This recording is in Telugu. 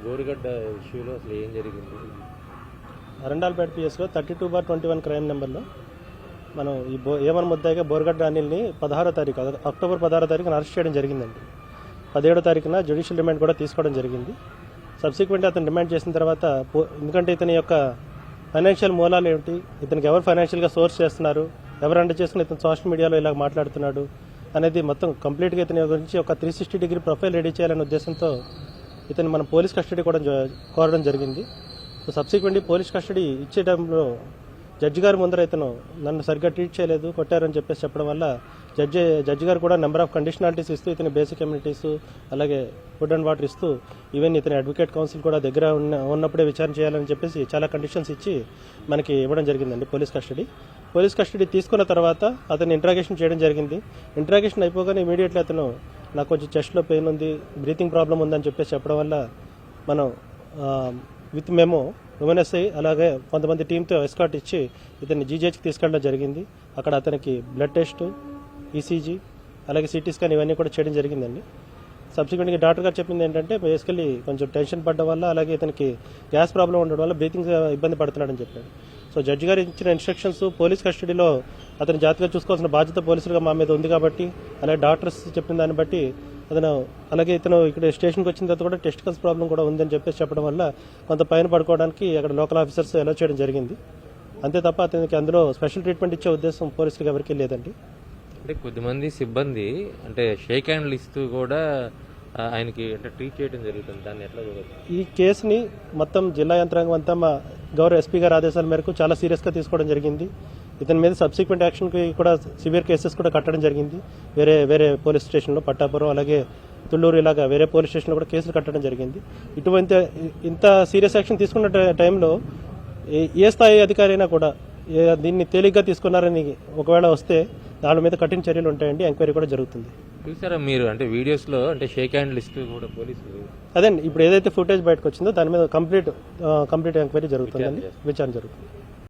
బోరుగడ్డ ఇష్యూలో అసలు ఏం జరిగింది? అరండాల్పేట పిఎస్లో 32/21 క్రైమ్ నెంబర్లో మనం ఈ ఏమన్ ముద్దాయిగా బోరుగడ్డ అనిల్ని 16వ తారీఖు అక్టోబర్ 16వ తారీఖున అరెస్ట్ చేయడం జరిగిందండి. 17వ తారీఖున జ్యుడిషియల్ రిమాండ్ కూడా తీసుకోవడం జరిగింది. సబ్సిక్వెంట్ అతను రిమాండ్ చేసిన తర్వాత ఎందుకంటే ఇతని యొక్క ఫైనాన్షియల్ మూలాలు ఏమిటి, ఇతనికి ఎవరు ఫైనాన్షియల్గా సోర్స్ చేస్తున్నారు, ఎవరు అండ చేసుకుని ఇతను సోషల్ మీడియాలో ఇలా మాట్లాడుతున్నాడు అనేది మొత్తం కంప్లీట్గా ఇతని గురించి ఒక 360 డిగ్రీ ప్రొఫైల్ రెడీ చేయాలనే ఉద్దేశంతో ఇతను మనం పోలీస్ కస్టడీ కూడా కోరడం జరిగింది. సో సబ్సిక్వెంట్లీ పోలీస్ కస్టడీ ఇచ్చే టైంలో జడ్జి గారి ముందర ఇతను నన్ను సరిగ్గా ట్రీట్ చేయలేదు, కొట్టారని చెప్పేసి చెప్పడం వల్ల జడ్జి గారు కూడా నెంబర్ ఆఫ్ కండిషనాలిటీస్ ఇస్తూ ఇతని బేసిక్ కమ్యూనిటీస్ అలాగే ఫుడ్ అండ్ వాటర్ ఇస్తూ ఈవెన్ ఇతని అడ్వకేట్ కౌన్సిల్ కూడా దగ్గర ఉన్నప్పుడే విచారణ చేయాలని చెప్పేసి చాలా కండిషన్స్ ఇచ్చి మనకి ఇవ్వడం జరిగిందండి పోలీస్ కస్టడీ తీసుకున్న తర్వాత అతను ఇంట్రాగేషన్ చేయడం జరిగింది. ఇంట్రాగేషన్ అయిపోగానే ఇమీడియట్లీ అతను నాకు కొంచెం చెస్ట్లో పెయిన్ ఉంది, బ్రీతింగ్ ప్రాబ్లం ఉందని చెప్పేసి చెప్పడం వల్ల మనం విత్ మెమో ఎంఎన్ఎస్ఐ అలాగే కొంతమంది టీంతో ఎస్కాట్ ఇచ్చి ఇతన్ని జీజీహెచ్కి తీసుకెళ్ళడం జరిగింది. అక్కడ అతనికి బ్లడ్ టెస్ట్, ఈసీజీ అలాగే సిటీ స్కాన్ ఇవన్నీ కూడా చేయడం జరిగిందండి. సబ్సిక్వెంట్గా డాక్టర్ గారు చెప్పింది ఏంటంటే బేసికలీ కొంచెం టెన్షన్ పడడం వల్ల అలాగే ఇతనికి గ్యాస్ ప్రాబ్లం ఉండడం వల్ల బ్రీతింగ్ ఇబ్బంది పడుతున్నాడని చెప్పాడు. సో జడ్జి గారు ఇచ్చిన ఇన్స్ట్రక్షన్స్ పోలీస్ కస్టడీలో అతను జాగ్రత్తగా చూసుకోవాల్సిన బాధ్యత పోలీసులుగా మా మీద ఉంది కాబట్టి అలాగే డాక్టర్స్ చెప్పిన దాన్ని బట్టి అతను అలాగే ఇతను ఇక్కడ స్టేషన్కి వచ్చిన తర్వాత కూడా టెస్టికల్స్ ప్రాబ్లం కూడా ఉందని చెప్పేసి చెప్పడం వల్ల కొంత పైన పడుకోవడానికి అక్కడ లోకల్ ఆఫీసర్స్ అలౌ చేయడం జరిగింది. అంతే తప్ప అతనికి అందులో స్పెషల్ ట్రీట్మెంట్ ఇచ్చే ఉద్దేశం పోలీసులకు ఎవరికీ లేదండి. అంటే కొద్దిమంది సిబ్బంది అంటే షేక్ హ్యాండ్లు ఇస్తూ కూడా ఆయనకి అంటే ట్రీట్ చేయడం జరుగుతుంది, దాన్ని ఎట్లా చూడవచ్చు? ఈ కేసుని మొత్తం జిల్లా యంత్రాంగం అంతా మా గౌరవ ఎస్పీ గారి ఆదేశాల మేరకు చాలా సీరియస్గా తీసుకోవడం జరిగింది. ఇతని మీద సబ్సిక్వెంట్ యాక్షన్కి కూడా సివియర్ కేసెస్ కూడా కట్టడం జరిగింది. వేరే పోలీస్ స్టేషన్లో పట్టాపురం అలాగే తుళ్ళూరు ఇలాగా వేరే పోలీస్ స్టేషన్లో కూడా కేసులు కట్టడం జరిగింది. ఇటువంటి ఇంత సీరియస్ యాక్షన్ తీసుకున్న టైంలో ఏ స్థాయి అధికారి అయినా కూడా దీన్ని తేలిగ్గా తీసుకున్నారని ఒకవేళ వస్తే దాని మీద కఠిన చర్యలు ఉంటాయండి. ఎంక్వైరీ కూడా జరుగుతుంది. చూసారా మీరు అంటే వీడియోస్లో అంటే షేక్ హ్యాండ్ లిస్ట్ కూడా పోలీసులు అదే ఇప్పుడు ఏదైతే ఫుటేజ్ బయటకు వచ్చిందో దాని మీద కంప్లీట్ ఎంక్వైరీ జరుగుతుందండి, విచారణ జరుగుతుంది.